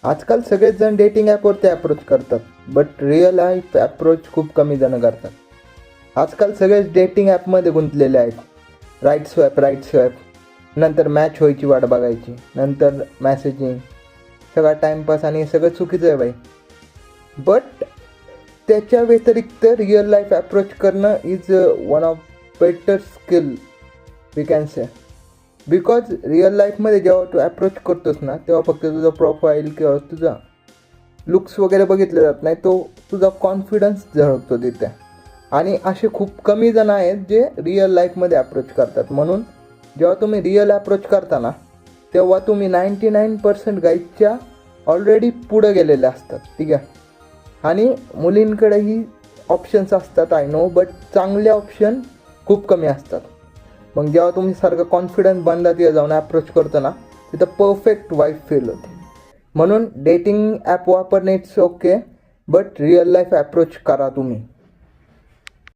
आजकाल सगळेच जण डेटिंग ॲपवरती अप्रोच करतात, बट रिअल लाईफ अप्रोच खूप कमी जण करतात. आजकाल सगळेच डेटिंग ॲपमध्ये गुंतलेले आहेत. राईट स्वॅप, नंतर मॅच व्हायची वाट बघायची, नंतर मॅसेजिंग, सगळा टाईमपास आणि हे सगळं चुकीचं आहे बाई. बट त्याच्या व्यतिरिक्त रिअल लाईफ अप्रोच करणं is one of better skill we can say. Because real लाईफमध्ये जेव्हा तू अप्रोच करतोस ना, तेव्हा फक्त तुझा प्रोफाईल किंवा तुझा लुक्स वगैरे बघितले जात नाही, तो तुझा कॉन्फिडन्स झळकतो तिथे. आणि असे खूप कमी जण आहेत जे रिअल लाईफमध्ये अप्रोच करतात. म्हणून जेव्हा तुम्ही रिअल अप्रोच करता ना, तेव्हा तुम्ही 99% गाईडच्या ऑलरेडी पुढं गेलेले असतात, ठीक आहे. आणि मुलींकडेही ऑप्शन्स असतात आय नो, बट चांगले ऑप्शन खूप कमी असतात. मग जेव्हा तुम्ही सारखं कॉन्फिडन्स बनला तिथे जाऊन अप्रोच करतो ना, तिथं परफेक्ट वाईफ फील होते. म्हणून डेटिंग ॲप वापरणे it's okay, but real life approach करा तुम्ही.